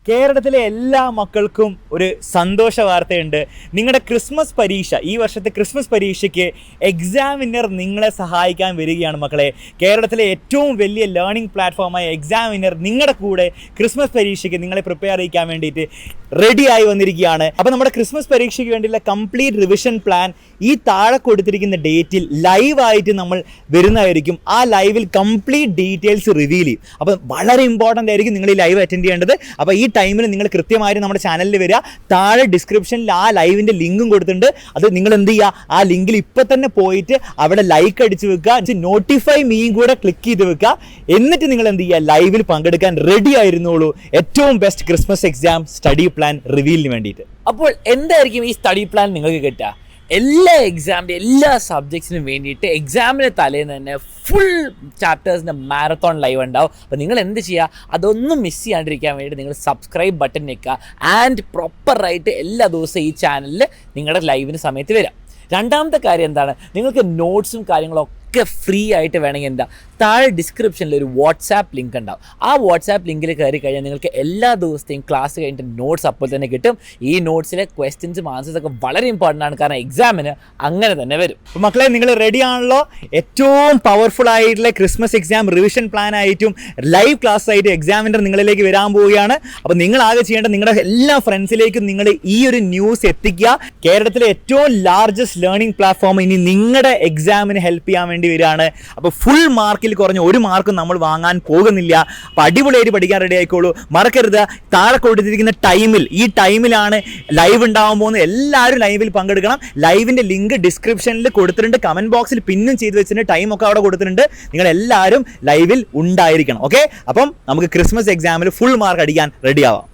കേരളത്തിലെ എല്ലാ മക്കൾക്കും ഒരു സന്തോഷ വാർത്തയുണ്ട്. നിങ്ങളുടെ ക്രിസ്മസ് പരീക്ഷ, ഈ വർഷത്തെ ക്രിസ്മസ് പരീക്ഷയ്ക്ക് എക്സാമിനർ നിങ്ങളെ സഹായിക്കാൻ വരികയാണ് മക്കളെ. കേരളത്തിലെ ഏറ്റവും വലിയ ലേണിംഗ് പ്ലാറ്റ്ഫോമായ എക്സാമിനർ നിങ്ങളുടെ കൂടെ ക്രിസ്മസ് പരീക്ഷയ്ക്ക് നിങ്ങളെ പ്രിപ്പയർ ചെയ്യിക്കാൻ വേണ്ടിയിട്ട് റെഡിയായി വന്നിരിക്കുകയാണ്. അപ്പോൾ നമ്മുടെ ക്രിസ്മസ് പരീക്ഷയ്ക്ക് വേണ്ടിയുള്ള കംപ്ലീറ്റ് റിവിഷൻ പ്ലാൻ ഈ താഴെ കൊടുത്തിരിക്കുന്ന ഡേറ്റിൽ ലൈവായിട്ട് നമ്മൾ വരുന്നതായിരിക്കും. ആ ലൈവിൽ കംപ്ലീറ്റ് ഡീറ്റെയിൽസ് റിവീൽ ചെയ്യും. അപ്പോൾ വളരെ ഇമ്പോർട്ടൻ്റ് ആയിരിക്കും നിങ്ങൾ ഈ ലൈവ് അറ്റൻഡ് ചെയ്യേണ്ടത്. അപ്പോൾ ഈ ടൈമിൽ നിങ്ങൾ കൃത്യമായിട്ട് നമ്മുടെ ചാനലിൽ വരിക. താഴെ ഡിസ്ക്രിപ്ഷനിൽ ആ ലൈവിൻ്റെ ലിങ്കും കൊടുത്തിട്ടുണ്ട്. അത് നിങ്ങൾ എന്ത് ചെയ്യുക, ആ ലിങ്കിൽ ഇപ്പം തന്നെ പോയിട്ട് അവിടെ ലൈക്ക് അടിച്ച് വെക്കുക, നോട്ടിഫൈ മീയും കൂടെ ക്ലിക്ക് ചെയ്ത് വെക്കുക. എന്നിട്ട് നിങ്ങൾ എന്ത് ചെയ്യുക, ലൈവിൽ പങ്കെടുക്കാൻ റെഡി ആയിരുന്നോളൂ. ഏറ്റവും best Christmas exam study plan റിവീലിന് വേണ്ടിയിട്ട്. അപ്പോൾ എന്തായിരിക്കും ഈ സ്റ്റഡി പ്ലാൻ നിങ്ങൾക്ക് കിട്ടുക? എല്ലാ എക്സാമിൻ്റെ എല്ലാ സബ്ജക്ട്സിനും വേണ്ടിയിട്ട് എക്സാമിന് തലേന്ന് തന്നെ ഫുൾ ചാപ്റ്റേഴ്സിൻ്റെ മാരത്തോൺ ലൈവ് ഉണ്ടാവും. അപ്പോൾ നിങ്ങൾ എന്ത് ചെയ്യുക, അതൊന്നും മിസ് ചെയ്യാണ്ടിരിക്കാൻ വേണ്ടി നിങ്ങൾ സബ്സ്ക്രൈബ് ബട്ടൺ ഞെക്കുക. ആൻഡ് പ്രോപ്പറായിട്ട് എല്ലാ ദിവസവും ഈ ചാനലിൽ നിങ്ങളുടെ ലൈവിന് സമയത്ത് വരാം. രണ്ടാമത്തെ കാര്യം എന്താണ്, നിങ്ങൾക്ക് നോട്ട്സും കാര്യങ്ങളൊക്കെ ഫ്രീ ആയിട്ട് വേണമെങ്കിൽ എന്താ, താഴെ ഡിസ്ക്രിപ്ഷനിൽ ഒരു വാട്സാപ്പ് ലിങ്ക് ഉണ്ടാവും. ആ വാട്സാപ്പ് ലിങ്കിൽ കയറി കഴിഞ്ഞാൽ നിങ്ങൾക്ക് എല്ലാ ദിവസത്തെയും ക്ലാസ് കഴിഞ്ഞിട്ട് നോട്ട്സ് അപ്പോൾ തന്നെ കിട്ടും. ഈ നോട്ട്സിലെ ക്വസ്റ്റ്യൻസും ആൻസേഴ്സൊക്കെ വളരെ ഇമ്പോർട്ടൻ്റ് ആണ്, കാരണം എക്സാമിന് അങ്ങനെ തന്നെ വരും. അപ്പോൾ മക്കളെ, നിങ്ങൾ റെഡി ആണല്ലോ? ഏറ്റവും പവർഫുൾ ആയിട്ടുള്ള ക്രിസ്മസ് എക്സാം റിവിഷൻ പ്ലാൻ ആയിട്ടും ലൈവ് ക്ലാസ് ആയിട്ട് എക്സാമിനർ നിങ്ങളിലേക്ക് വരാൻ പോവുകയാണ്. അപ്പോൾ നിങ്ങൾ ആകെ ചെയ്യേണ്ടത് നിങ്ങളുടെ എല്ലാ ഫ്രണ്ട്സിലേക്കും നിങ്ങൾ ഈ ഒരു ന്യൂസ് എത്തിക്കുക. കേരളത്തിലെ ഏറ്റവും ലാർജസ്റ്റ് ലേണിംഗ് പ്ലാറ്റ്ഫോം ഇനി നിങ്ങളുടെ എക്സാമിന് ഹെൽപ്പ് ചെയ്യാൻ വേണ്ടി വരികയാണ്. അപ്പോൾ ഫുൾ മാർക്കിൽ കുറഞ്ഞ ഒരു മാർക്കും നമ്മൾ വാങ്ങാൻ പോകുന്നില്ല. അപ്പോൾ അടിപൊളിയായിട്ട് പഠിക്കാൻ റെഡി ആയിക്കോളൂ. മറക്കരുത്, താഴെ കൊടുത്തിരിക്കുന്ന ടൈമിൽ, ഈ ടൈമിലാണ് ലൈവ് ഉണ്ടാവാൻ പോകുന്നത്. എല്ലാവരും ലൈവിൽ പങ്കെടുക്കണം. ലൈവിൻ്റെ ലിങ്ക് ഡിസ്ക്രിപ്ഷനിൽ കൊടുത്തിട്ടുണ്ട്, കമൻറ്റ് ബോക്സിൽ പിന്നും ചെയ്ത് വെച്ചിട്ടുണ്ട്, ടൈമൊക്കെ അവിടെ കൊടുത്തിട്ടുണ്ട്. നിങ്ങൾ എല്ലാവരും ലൈവിൽ ഉണ്ടായിരിക്കണം. ഓക്കെ, അപ്പം നമുക്ക് ക്രിസ്മസ് എക്സാമിൽ ഫുൾ മാർക്ക് അടിക്കാൻ റെഡി ആവാം.